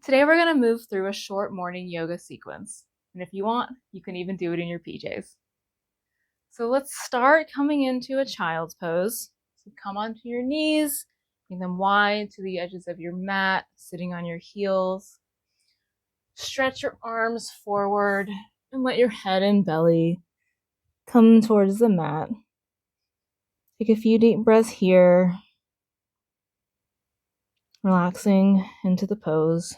Today we're going to move through a short morning yoga sequence. And if you want, you can even do it in your PJs. So let's start coming into a child's pose. So come onto your knees, bring them wide to the edges of your mat, sitting on your heels. Stretch your arms forward and let your head and belly come towards the mat. Take a few deep breaths here, relaxing into the pose.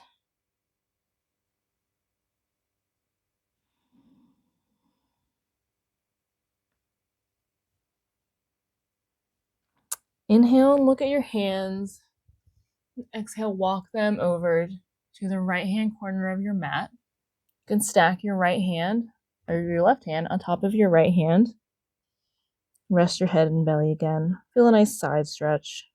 Inhale and look at your hands. Exhale, walk them over to the right-hand corner of your mat. You can stack your right hand or your left hand on top of your right hand. Rest your head and belly again. Feel a nice side stretch.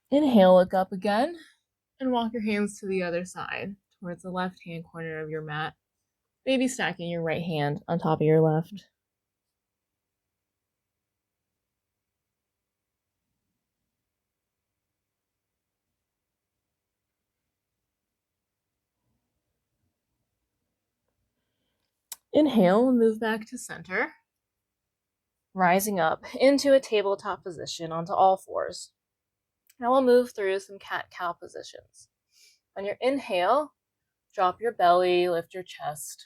Inhale, look up again and walk your hands to the other side towards the left-hand corner of your mat. Maybe stacking your right hand on top of your left. Inhale, move back to center. Rising up into a tabletop position onto all fours. Now we'll move through some cat-cow positions. On your inhale, drop your belly, lift your chest,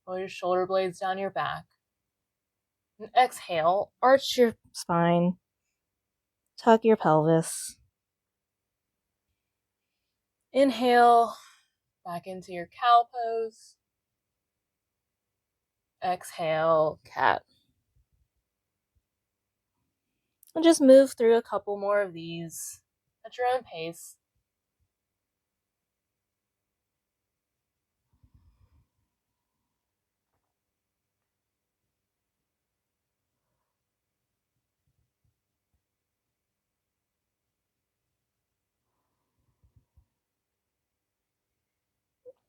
roll your shoulder blades down your back. And exhale, arch your spine, tuck your pelvis. Inhale, back into your cow pose. Exhale, cat. And just move through a couple more of these at your own pace.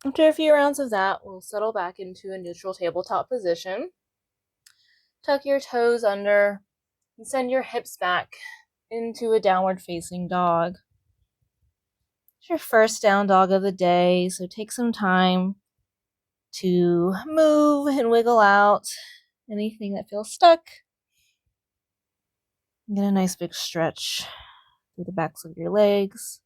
After a few rounds of that, we'll settle back into a neutral tabletop position. Tuck your toes under and send your hips back into a downward facing dog. It's your first down dog of the day, so take some time to move and wiggle out anything that feels stuck. Get a nice big stretch through the backs of your legs.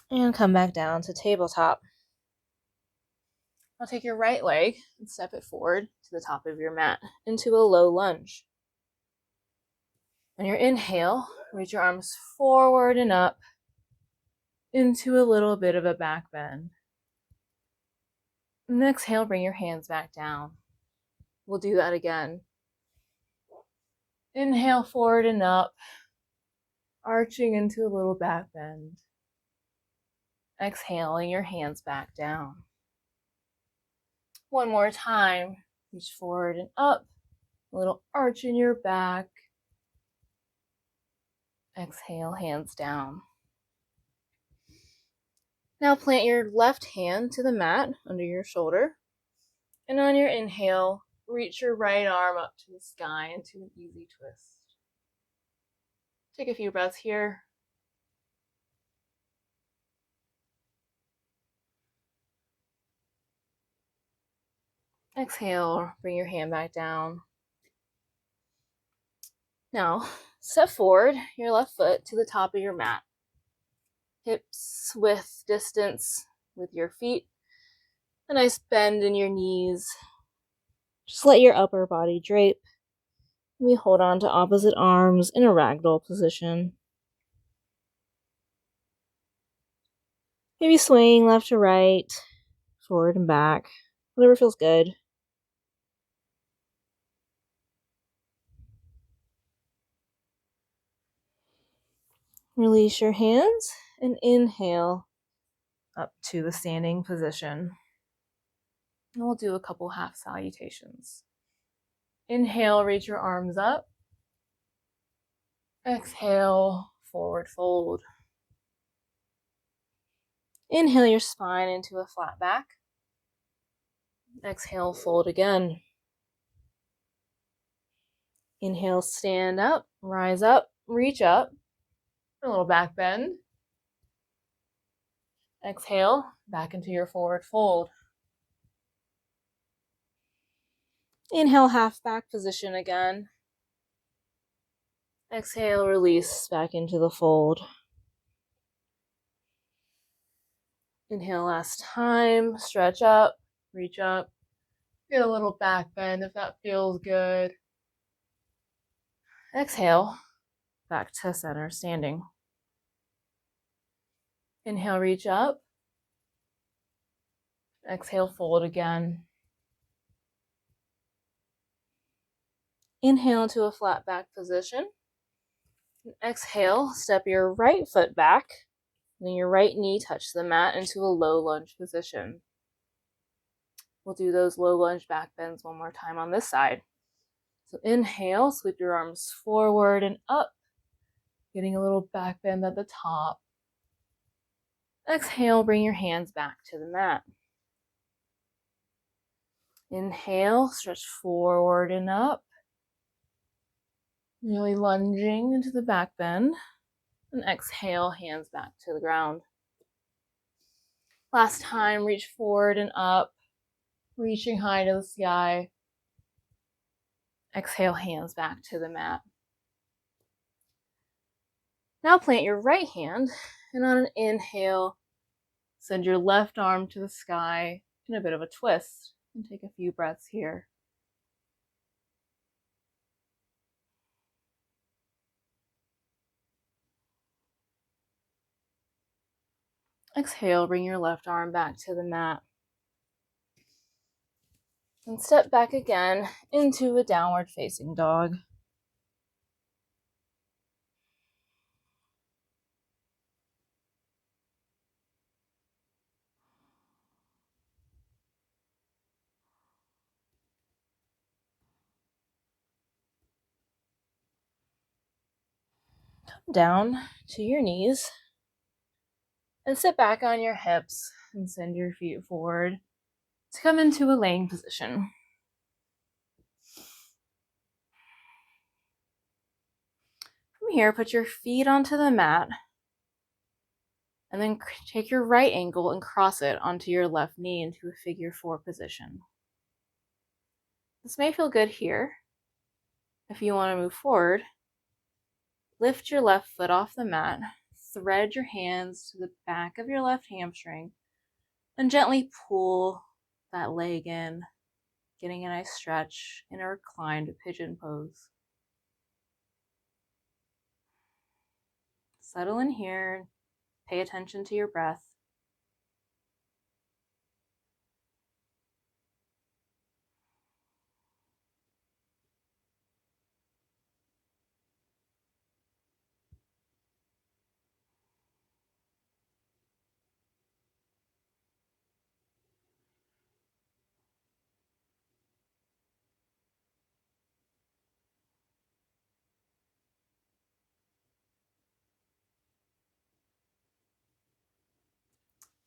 And come back down to tabletop. Now take your right leg and step it forward to the top of your mat into a low lunge. On your inhale, reach your arms forward and up into a little bit of a back bend. And exhale, bring your hands back down. We'll do that again. Inhale forward and up, arching into a little back bend. Exhaling your hands back down. One more time. Reach forward and up, a little arch in your back. Exhale, hands down. Now plant your left hand to the mat under your shoulder. And on your inhale, reach your right arm up to the sky into an easy twist. Take a few breaths here. Exhale, bring your hand back down. Now, step forward your left foot to the top of your mat. Hips width distance with your feet. A nice bend in your knees. Just let your upper body drape. We hold on to opposite arms in a ragdoll position. Maybe swaying left to right, forward and back, whatever feels good. Release your hands and inhale up to the standing position. And we'll do a couple half salutations. Inhale, reach your arms up. Exhale, forward fold. Inhale your spine into a flat back. Exhale, fold again. Inhale, stand up, rise up, reach up. A little back bend. Exhale, back into your forward fold. Inhale, half back position again. Exhale, release back into the fold. Inhale last time, stretch up, reach up. Get a little back bend if that feels good. Exhale, back to center standing. Inhale, reach up. Exhale, fold again. Inhale to a flat back position. And exhale, step your right foot back. Then your right knee touch the mat into a low lunge position. We'll do those low lunge back bends one more time on this side. So inhale, sweep your arms forward and up, getting a little back bend at the top. Exhale, bring your hands back to the mat. Inhale, stretch forward and up. Really lunging into the back bend. And exhale, hands back to the ground. Last time, reach forward and up, reaching high to the sky. Exhale, hands back to the mat. Now plant your right hand, and on an inhale, send your left arm to the sky in a bit of a twist, and take a few breaths here. Exhale, bring your left arm back to the mat. And step back again into a downward facing dog. Come down to your knees and sit back on your hips and send your feet forward to come into a laying position. From here, put your feet onto the mat and then take your right ankle and cross it onto your left knee into a figure 4 position. This may feel good here. If you want to move forward, lift your left foot off the mat, thread your hands to the back of your left hamstring, and gently pull that leg in, getting a nice stretch in a reclined pigeon pose. Settle in here, pay attention to your breath.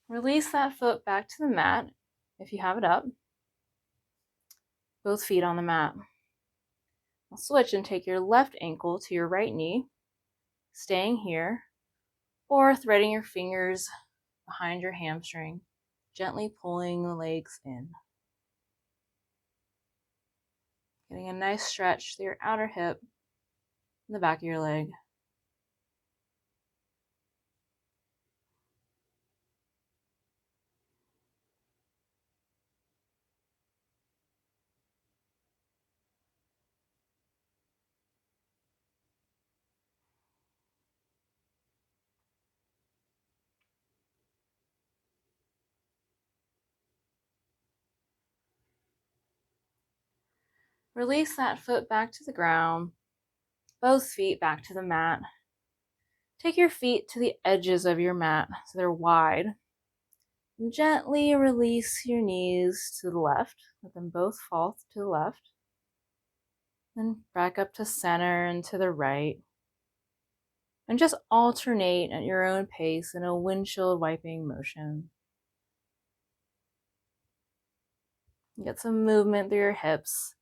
Release that foot back to the mat if you have it up. Both feet on the mat. I'll switch and take your left ankle to your right knee, staying here, or threading your fingers behind your hamstring, gently pulling the legs in. Getting a nice stretch through your outer hip and the back of your leg. Release that foot back to the ground, both feet back to the mat. Take your feet to the edges of your mat so they're wide. And gently release your knees to the left. Let them both fall to the left. Then back up to center and to the right. And just alternate at your own pace in a windshield wiping motion. Get some movement through your hips.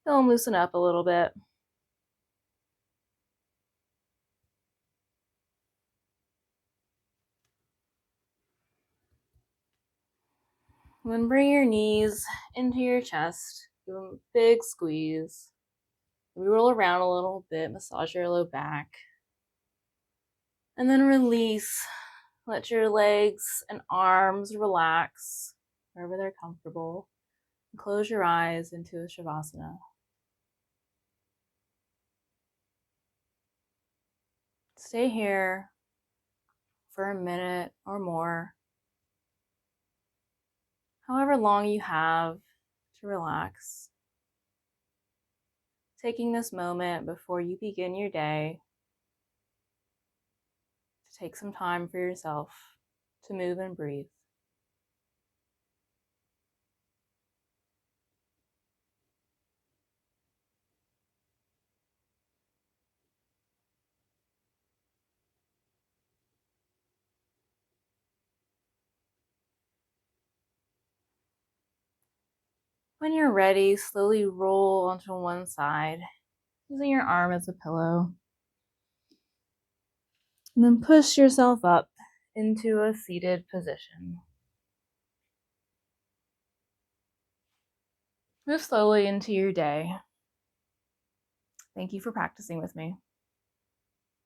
Feel them loosen up a little bit. Then bring your knees into your chest. Give them a big squeeze. We roll around a little bit, massage your low back. And then release. Let your legs and arms relax wherever they're comfortable. And close your eyes into a savasana. Stay here for a minute or more, however long you have to relax. Taking this moment before you begin your day to take some time for yourself to move and breathe. When you're ready, slowly roll onto one side, using your arm as a pillow. And then push yourself up into a seated position. Move slowly into your day. Thank you for practicing with me.